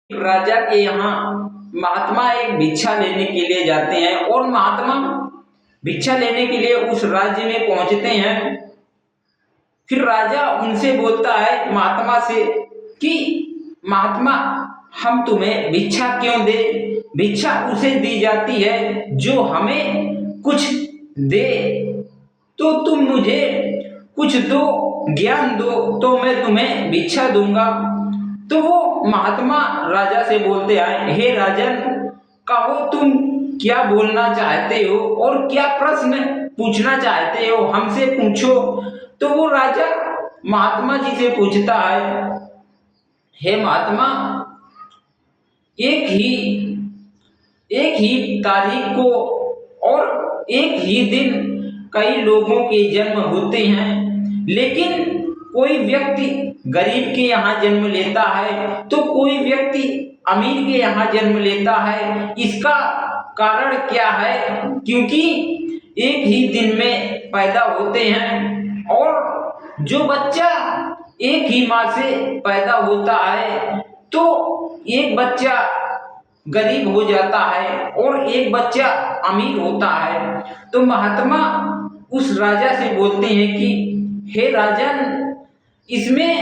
राजा के यहाँ महात्मा एक भिक्षा लेने के लिए जाते हैं और महात्मा भिक्षा लेने के लिए उस राज्य में पहुंचते हैं। फिर राजा उनसे बोलता है महात्मा से कि महात्मा हम तुम्हें भिक्षा क्यों दे। भिक्षा उसे दी जाती है जो हमें कुछ दे, तो तुम मुझे कुछ दो, ज्ञान दो तो मैं तुम्हें भिक्षा दूंगा। तो वो महात्मा राजा से बोलते हैं, हे राजन, कहो तुम क्या बोलना चाहते हो और क्या प्रश्न पूछना चाहते हो, हमसे पूछो। तो वो राजा महात्मा जी से पूछता है, हे महात्मा, एक ही तारीख को और एक ही दिन कई लोगों के जन्म होते हैं, लेकिन कोई व्यक्ति गरीब के यहाँ जन्म लेता है तो कोई व्यक्ति अमीर के यहाँ जन्म लेता है। इसका कारण क्या है? क्योंकि एक ही दिन में पैदा होते हैं और जो बच्चा एक ही माँ से पैदा होता है तो एक बच्चा गरीब हो जाता है और एक बच्चा अमीर होता है। तो महात्मा उस राजा से बोलते हैं कि हे राजन, इसमें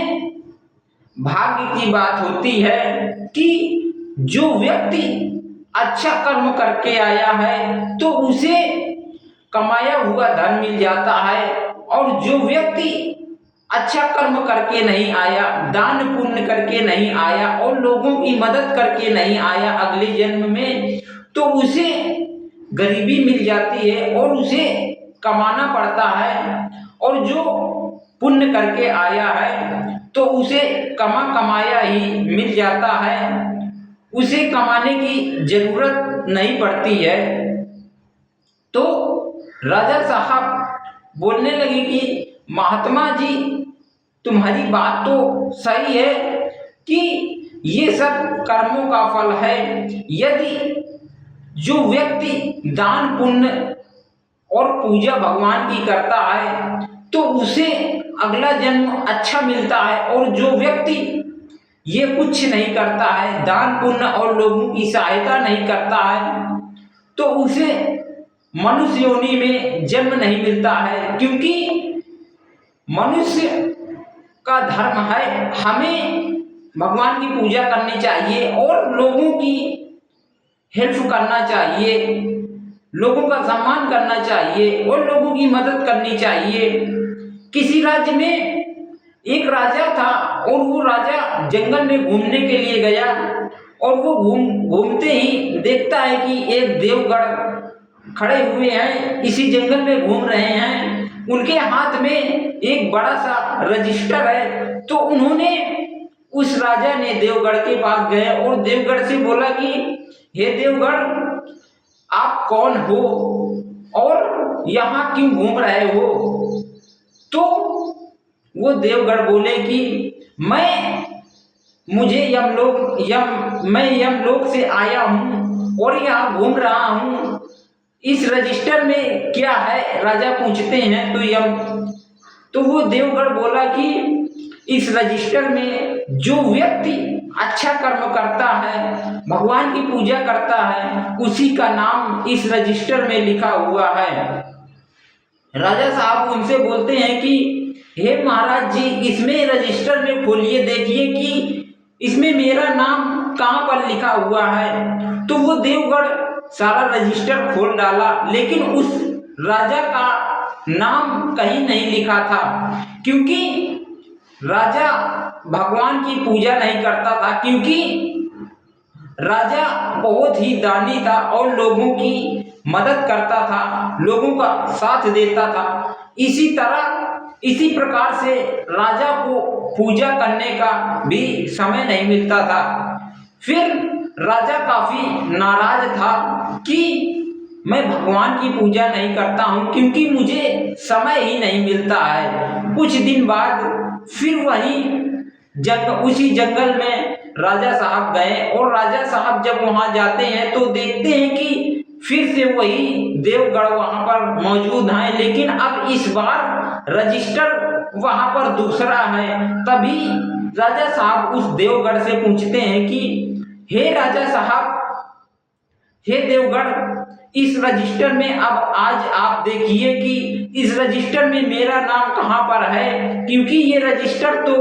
भाग्य की बात होती है कि जो व्यक्ति अच्छा कर्म करके आया है तो उसे कमाया हुआ धन मिल जाता है, और जो व्यक्ति अच्छा कर्म करके नहीं आया, दान पुण्य करके नहीं आया और लोगों की मदद करके नहीं आया अगले जन्म में, तो उसे गरीबी मिल जाती है और उसे कमाना पड़ता है। और जो पुण्य करके आया है तो उसे कमाया ही मिल जाता है, उसे कमाने की जरूरत नहीं पड़ती है। तो राजा साहब बोलने लगे कि महात्मा जी, तुम्हारी बात तो सही है कि ये सब कर्मों का फल है। यदि जो व्यक्ति दान पुण्य और पूजा भगवान की करता है तो उसे अगला जन्म अच्छा मिलता है, और जो व्यक्ति ये कुछ नहीं करता है, दान पुण्य और लोगों की सहायता नहीं करता है, तो उसे मनुष्य योनि में जन्म नहीं मिलता है। क्योंकि मनुष्य का धर्म है, हमें भगवान की पूजा करनी चाहिए और लोगों की हेल्प करना चाहिए, लोगों का सम्मान करना चाहिए और लोगों की मदद करनी चाहिए। किसी राज्य में एक राजा था और वो राजा जंगल में घूमने के लिए गया, और वो घूमते ही देखता है कि एक देवगढ़ खड़े हुए हैं, इसी जंगल में घूम रहे हैं, उनके हाथ में एक बड़ा सा रजिस्टर है। तो उन्होंने, उस राजा ने देवगढ़ के पास गए और देवगढ़ से बोला कि हे देवगढ़, आप कौन हो और यहाँ क्यों घूम रहे हो? तो वो देवगढ़ बोले कि मैं यमलोक से आया हूँ और यहाँ घूम रहा हूँ। इस रजिस्टर में क्या है? राजा पूछते हैं। तो वो देवगढ़ बोला कि इस रजिस्टर में जो व्यक्ति अच्छा कर्म करता है, भगवान की पूजा करता है, उसी का नाम इस रजिस्टर में लिखा हुआ है। राजा साहब उनसे बोलते हैं कि हे महाराज जी, इसमें रजिस्टर में खोलिए, देखिए कि इसमें मेरा नाम कहाँ पर लिखा हुआ है। तो वो देवगढ़ सारा रजिस्टर खोल डाला, लेकिन उस राजा का नाम कहीं नहीं लिखा था, क्योंकि राजा भगवान की पूजा नहीं करता था, क्योंकि राजा बहुत ही दानी था और लोगों की मदद करता था, लोगों का साथ देता था। इसी प्रकार से राजा को पूजा करने का भी समय नहीं मिलता था। फिर राजा काफी नाराज था कि मैं भगवान की पूजा नहीं करता हूँ क्योंकि मुझे समय ही नहीं मिलता है। कुछ दिन बाद फिर उसी जंगल में राजा साहब गए, और राजा साहब जब वहां जाते हैं तो देखते हैं कि फिर से वही देवगढ़ वहां पर मौजूद है, लेकिन अब इस बार रजिस्टर वहां पर दूसरा है। तभी राजा साहब उस देवगढ़ से पूछते हैं कि हे राजा साहब, हे देवगढ़, इस रजिस्टर में अब आज आप देखिए कि इस रजिस्टर में मेरा नाम कहाँ पर है, क्योंकि ये रजिस्टर तो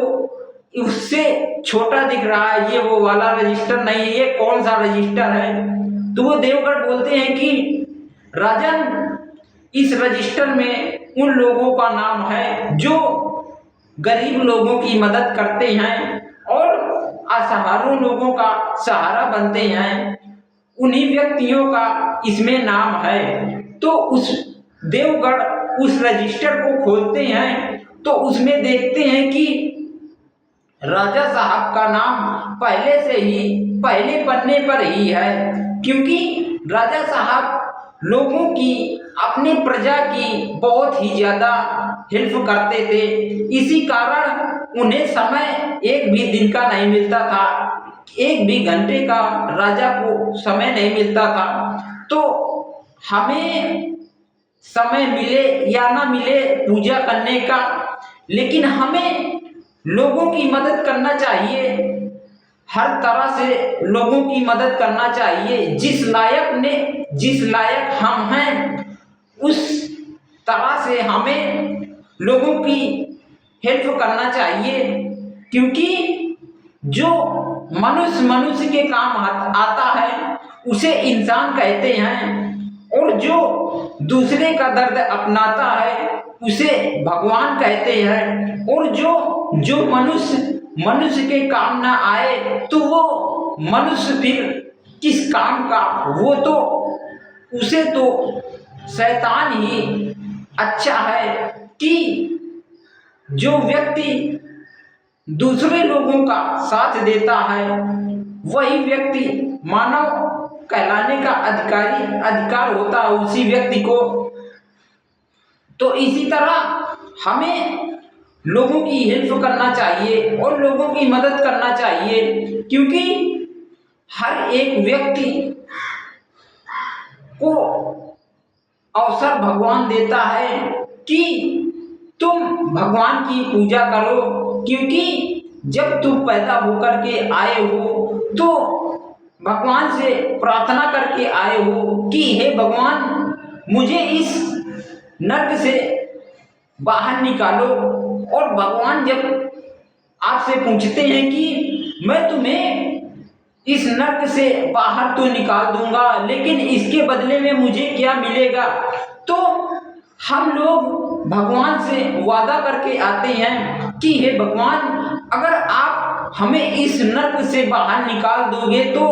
उससे छोटा दिख रहा है, ये वो वाला रजिस्टर नहीं है, ये कौन सा रजिस्टर है। तो वो देवगढ़ बोलते हैं कि राजन, इस रजिस्टर में उन लोगों का नाम है जो गरीब लोगों की मदद करते हैं और असहारों लोगों का सहारा बनते हैं, उन्हीं व्यक्तियों का इसमें नाम है। तो उस देवगढ़ उस रजिस्टर को खोलते हैं तो उसमें देखते हैं कि राजा साहब का नाम पहले से ही पहले पन्ने पर ही है, क्योंकि राजा साहब लोगों की, अपने प्रजा की बहुत ही ज्यादा हेल्प करते थे। इसी कारण उन्हें समय एक भी दिन का नहीं मिलता था, एक भी घंटे का राजा को समय नहीं मिलता था। तो हमें समय मिले या ना मिले पूजा करने का, लेकिन हमें लोगों की मदद करना चाहिए, हर तरह से लोगों की मदद करना चाहिए। जिस लायक हम हैं उस तरह से हमें लोगों की हेल्प करना चाहिए, क्योंकि जो मनुष्य के काम आता है उसे इंसान कहते हैं, और जो दूसरे का दर्द अपनाता है उसे भगवान कहते हैं। और जो मनुष्य के काम ना आए तो वो मनुष्य फिर किस काम का, वो तो उसे तो शैतान ही अच्छा है। कि जो व्यक्ति दूसरे लोगों का साथ देता है वही व्यक्ति मानव कहलाने का अधिकार होता है उसी व्यक्ति को। तो इसी तरह हमें लोगों की हेल्प करना चाहिए और लोगों की मदद करना चाहिए, क्योंकि हर एक व्यक्ति को अवसर भगवान देता है कि तुम भगवान की पूजा करो, क्योंकि जब तुम पैदा होकर के आए हो तो भगवान से प्रार्थना करके आए हो कि हे भगवान, मुझे इस नर्क से बाहर निकालो। और भगवान जब आपसे पूछते हैं कि मैं तुम्हें इस नर्क से बाहर तो निकाल दूंगा, लेकिन इसके बदले में मुझे क्या मिलेगा, तो हम लोग भगवान से वादा करके आते हैं कि हे भगवान, अगर आप हमें इस नर्क से बाहर निकाल दोगे तो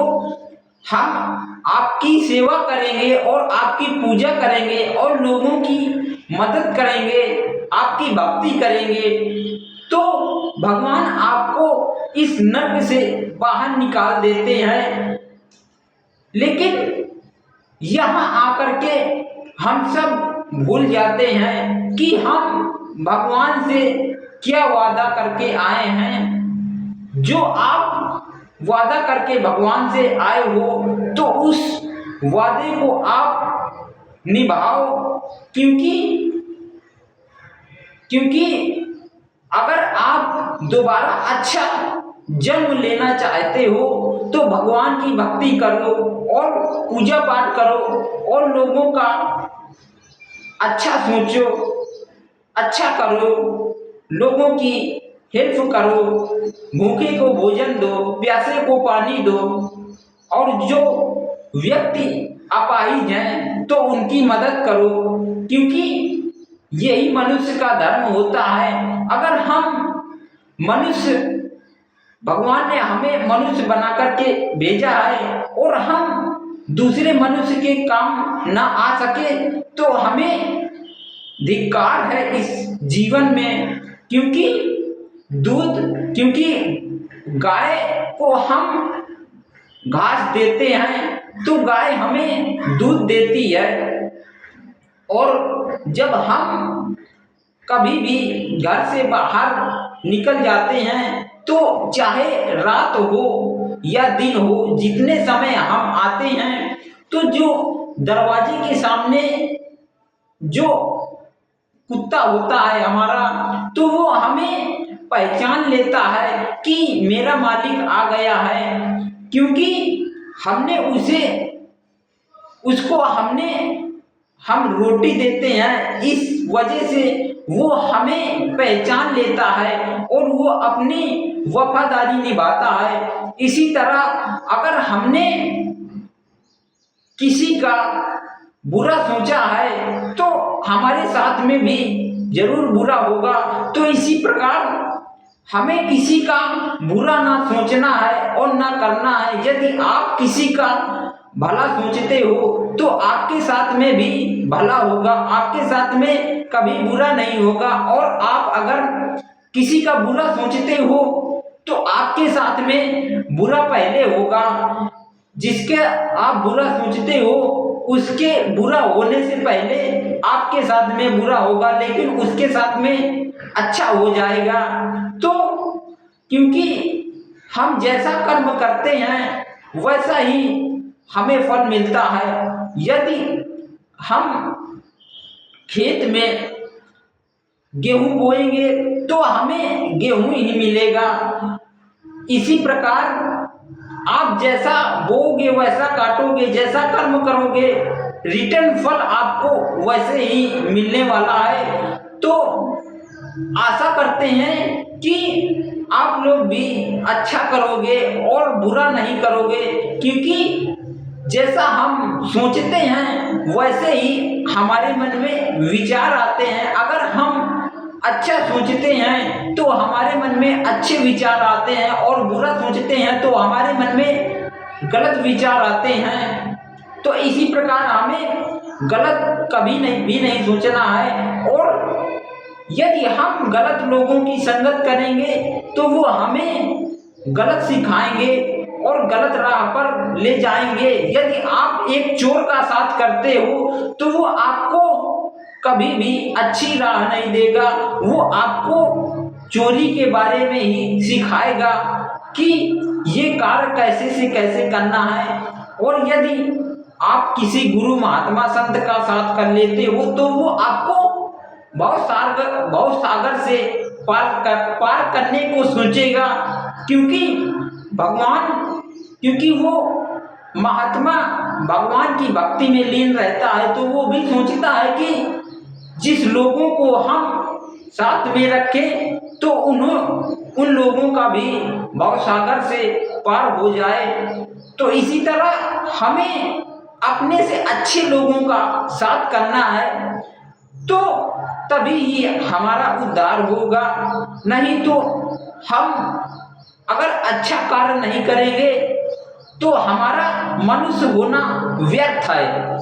हम आपकी सेवा करेंगे और आपकी पूजा करेंगे और लोगों की मदद करेंगे, आपकी भक्ति करेंगे। तो भगवान आपको इस नर्क से बाहर निकाल देते हैं। लेकिन यहाँ आकर के हम सब भूल जाते हैं कि हम भगवान से क्या वादा करके आए हैं। जो आप वादा करके भगवान से आए हो तो उस वादे को आप निभाओ, क्योंकि अगर आप दोबारा अच्छा जन्म लेना चाहते हो तो भगवान की भक्ति करो और पूजा पाठ करो और लोगों का अच्छा सोचो, अच्छा करो, लोगों की हेल्प करो, भूखे को भोजन दो, प्यासे को पानी दो, और जो व्यक्ति अपाहिज हैं तो उनकी मदद करो, क्योंकि यही मनुष्य का धर्म होता है। अगर हम मनुष्य, भगवान ने हमें मनुष्य बना करके भेजा है और हम दूसरे मनुष्य के काम ना आ सके तो हमें धिक्कार है इस जीवन में। क्योंकि गाय को हम घास देते हैं तो गाय हमें दूध देती है, और जब हम कभी भी घर से बाहर निकल जाते हैं तो चाहे रात हो या दिन हो, जितने समय हम आते हैं तो जो दरवाजे के सामने जो कुत्ता होता है हमारा, तो वो हमें पहचान लेता है कि मेरा मालिक आ गया है, क्योंकि हमने उसको हम रोटी देते हैं, इस वजह से वो हमें पहचान लेता है और वो अपनी वफादारी निभाता है। इसी तरह अगर हमने किसी का बुरा सोचा है तो हमारे साथ में भी जरूर बुरा होगा। तो इसी प्रकार हमें किसी का बुरा ना सोचना है और ना करना है। यदि आप किसी का भला सोचते हो तो आपके साथ में भी भला होगा, आपके साथ में कभी बुरा नहीं होगा। और आप अगर किसी का बुरा सोचते हो तो आपके साथ में बुरा पहले होगा। जिसके आप बुरा सोचते हो उसके बुरा होने से पहले आपके साथ में बुरा होगा, लेकिन उसके साथ में अच्छा हो जाएगा। तो क्योंकि हम जैसा कर्म करते हैं वैसा ही हमें फल मिलता है। यदि हम खेत में गेहूं बोएंगे तो हमें गेहूं ही मिलेगा। इसी प्रकार आप जैसा बोओगे वैसा काटोगे, जैसा कर्म करोगे रिटर्न फल आपको वैसे ही मिलने वाला है। तो आशा करते हैं कि आप लोग भी अच्छा करोगे और बुरा नहीं करोगे, क्योंकि जैसा हम सोचते हैं वैसे ही हमारे मन में विचार आते हैं। अगर हम अच्छा सोचते हैं तो हमारे मन में अच्छे विचार आते हैं, और बुरा सोचते हैं तो हमारे मन में गलत विचार आते हैं। तो इसी प्रकार हमें गलत कभी नहीं सोचना है। और यदि हम गलत लोगों की संगत करेंगे तो वो हमें गलत सिखाएंगे और गलत राह पर ले जाएंगे। यदि आप एक चोर का साथ करते हो तो वो आपको कभी भी अच्छी राह नहीं देगा, वो आपको चोरी के बारे में ही सिखाएगा कि ये कार्य कैसे से कैसे करना है। और यदि आप किसी गुरु महात्मा संत का साथ कर लेते हो तो वो आपको बहुत सागर से पार करने को सोचेगा, क्योंकि वो महात्मा भगवान की भक्ति में लीन रहता है। तो वो भी सोचता है कि जिस लोगों को हम साथ में रखें तो उन लोगों का भी भवसागर से पार हो जाए। तो इसी तरह हमें अपने से अच्छे लोगों का साथ करना है, तो तभी ही हमारा उद्धार होगा। नहीं तो हम अगर अच्छा कार्य नहीं करेंगे तो हमारा मनुष्य होना व्यर्थ है।